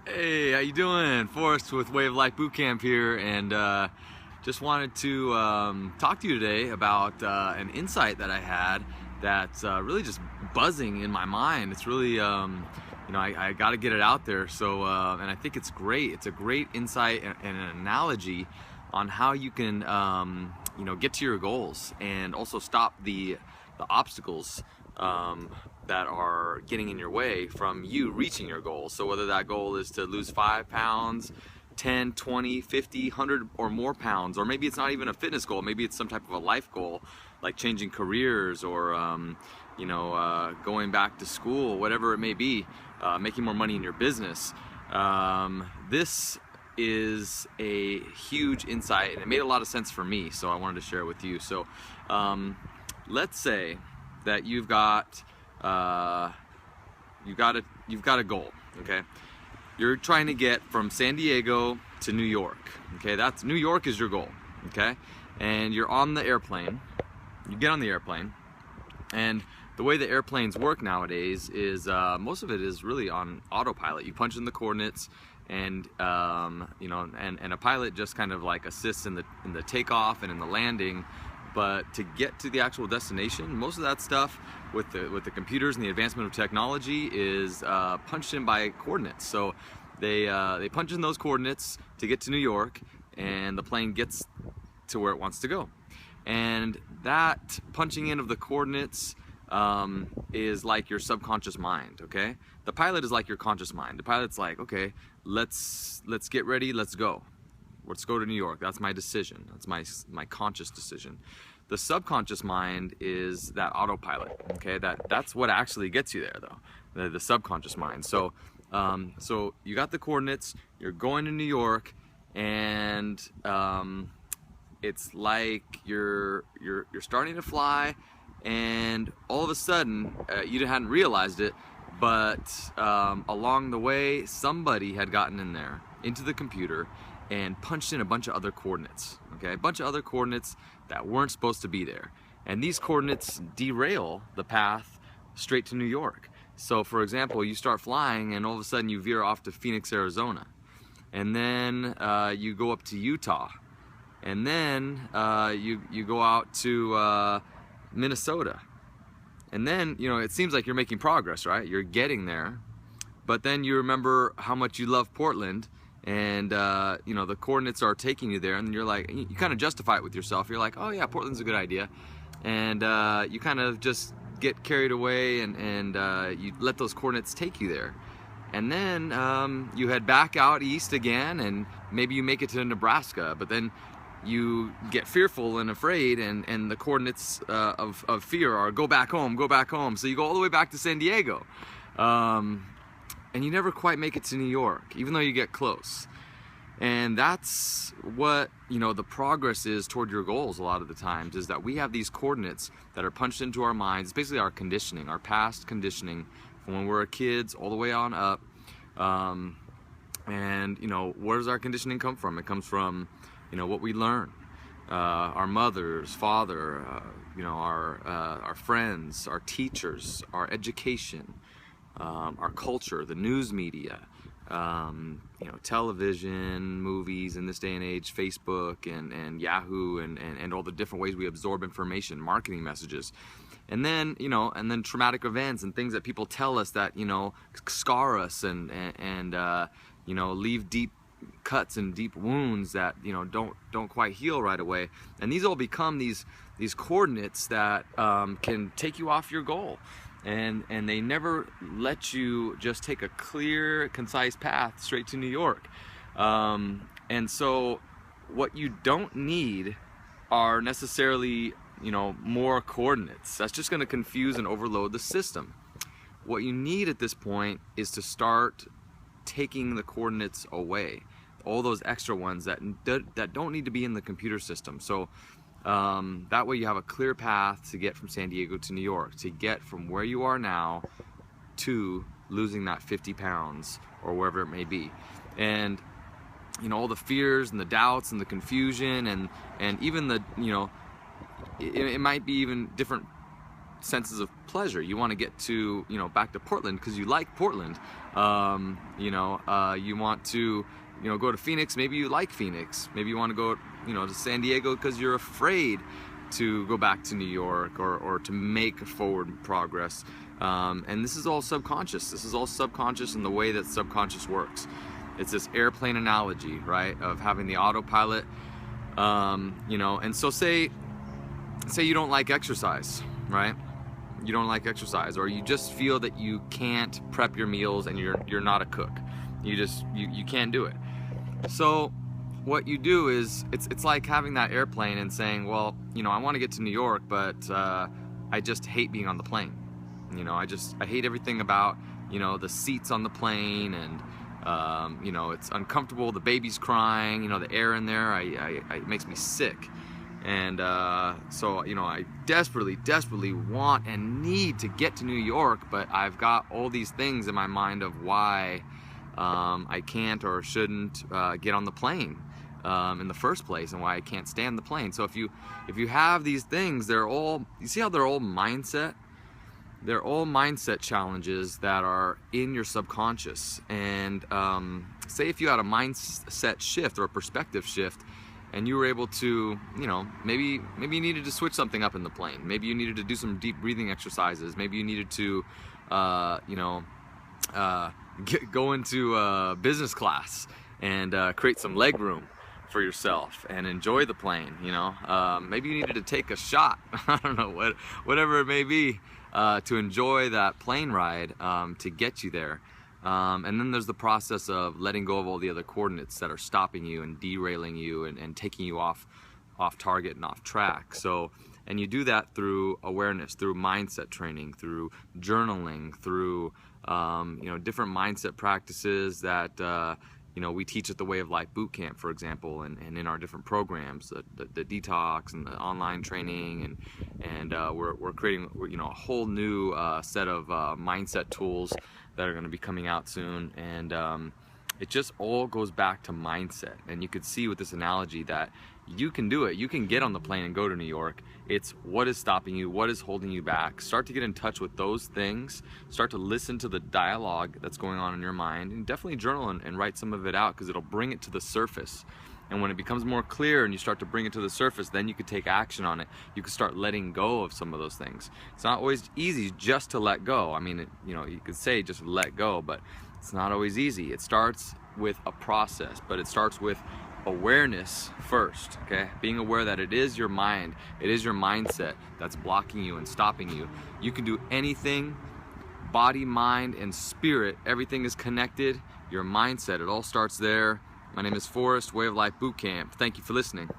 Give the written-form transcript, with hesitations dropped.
Hey, how you doing? Forrest with Way of Life Bootcamp here, and just wanted to talk to you today about an insight that I had that's really just buzzing in my mind. It's really, I got to get it out there. So, and I think it's great. It's a great insight and an analogy on how you can, get to your goals and also stop the obstacles that are getting in your way from you reaching your goal. So whether that goal is to lose 5 pounds, 10, 20, 50, 100 or more pounds, or maybe it's not even a fitness goal, maybe it's some type of a life goal, like changing careers or going back to school, whatever it may be, making more money in your business. This is a huge insight, and it made a lot of sense for me, so I wanted to share it with you. So let's say that you've got a goal, okay? You're trying to get from San Diego to New York, okay? That's New York is your goal, okay? And you're on the airplane. You get on the airplane, and the way the airplanes work nowadays is most of it is really on autopilot. You punch in the coordinates, and and a pilot just kind of like assists in the takeoff and in the landing. But to get to the actual destination, most of that stuff with the computers and the advancement of technology is punched in by coordinates. So they punch in those coordinates to get to New York, and the plane gets to where it wants to go. And that punching in of the coordinates is like your subconscious mind, okay? The pilot is like your conscious mind. The pilot's like, okay, let's get ready, let's go. Let's go to New York. That's my decision. That's my conscious decision. The subconscious mind is that autopilot. Okay, that's what actually gets you there, though. The subconscious mind. So, so you got the coordinates. You're going to New York, and it's like you're starting to fly, and all of a sudden you hadn't realized it, but along the way somebody had gotten in there into the computer and punched in a bunch of other coordinates, okay? A bunch of other coordinates that weren't supposed to be there. And these coordinates derail the path straight to New York. So for example, you start flying and all of a sudden you veer off to Phoenix, Arizona. And then you go up to Utah. And then you go out to Minnesota. And then, it seems like you're making progress, right? You're getting there. But then you remember how much you love Portland, and the coordinates are taking you there, and you're like, you kind of justify it with yourself. You're like, oh yeah, Portland's a good idea, and you kind of just get carried away, and you let those coordinates take you there. And then you head back out east again, and maybe you make it to Nebraska, but then you get fearful and afraid, and the coordinates of fear are go back home, go back home. So you go all the way back to San Diego. And you never quite make it to New York, even though you get close. And that's what, the progress is toward your goals a lot of the times, is that we have these coordinates that are punched into our minds. It's basically our conditioning, our past conditioning from when we were kids all the way on up. And, where does our conditioning come from? It comes from, what we learn. Our mothers, father, our friends, our teachers, our education, our culture, the news media, television, movies in this day and age, Facebook and Yahoo, and all the different ways we absorb information, marketing messages. And then, and then traumatic events and things that people tell us that, scar us and leave deep cuts and deep wounds that, don't quite heal right away. And these all become these coordinates that can take you off your goal. And they never let you just take a clear, concise path straight to New York. And so what you don't need are necessarily, more coordinates. That's just going to confuse and overload the system. What you need at this point is to start taking the coordinates away, all those extra ones that don't need to be in the computer system. So that way you have a clear path to get from San Diego to New York, to get from where you are now to losing that 50 pounds or wherever it may be. And all the fears and the doubts and the confusion and even the, it might be even different senses of pleasure. You want to get to, back to Portland because you like Portland. You want to, go to Phoenix. Maybe you like Phoenix. Maybe you want to go, to San Diego because you're afraid to go back to New York or to make forward progress. And this is all subconscious. This is all subconscious in the way that subconscious works. It's this airplane analogy, right, of having the autopilot. And so say you don't like exercise, right? You don't like exercise, or you just feel that you can't prep your meals and you're not a cook. You can't do it. So what you do is it's like having that airplane and saying, well, I want to get to New York, but I just hate being on the plane. I hate everything about the seats on the plane, and it's uncomfortable. The baby's crying. The air in there, it makes me sick. And so I desperately want and need to get to New York, but I've got all these things in my mind of why I can't or shouldn't get on the plane in the first place, and why I can't stand the plane. So if you have these things, you see how they're all mindset? They're all mindset challenges that are in your subconscious. And say if you had a mindset shift or a perspective shift, and you were able to, maybe you needed to switch something up in the plane. Maybe you needed to do some deep breathing exercises. Maybe you needed to, go into business class and create some leg room for yourself and enjoy the plane. Maybe you needed to take a shot. I don't know, whatever it may be, to enjoy that plane ride, to get you there. And then there's the process of letting go of all the other coordinates that are stopping you and derailing you and taking you off target and off track. So, and you do that through awareness, through mindset training, through journaling, through different mindset practices that we teach at the Way of Life Bootcamp, for example, and in our different programs, the detox and the online training, and we're creating a whole new set of mindset tools that are going to be coming out soon. And it just all goes back to mindset. And you could see with this analogy that you can do it. You can get on the plane and go to New York. It's what is stopping you, what is holding you back. Start to get in touch with those things. Start to listen to the dialogue that's going on in your mind, and definitely journal and write some of it out, because it'll bring it to the surface. And when it becomes more clear and you start to bring it to the surface, then you could take action on it. You could start letting go of some of those things. It's not always easy just to let go. I mean, you could say just let go, but it's not always easy. It starts with a process, but it starts with awareness first, okay? Being aware that it is your mind, it is your mindset that's blocking you and stopping you. You can do anything, body, mind, and spirit, everything is connected. Your mindset, it all starts there. My name is Forrest, Way of Life Bootcamp. Thank you for listening.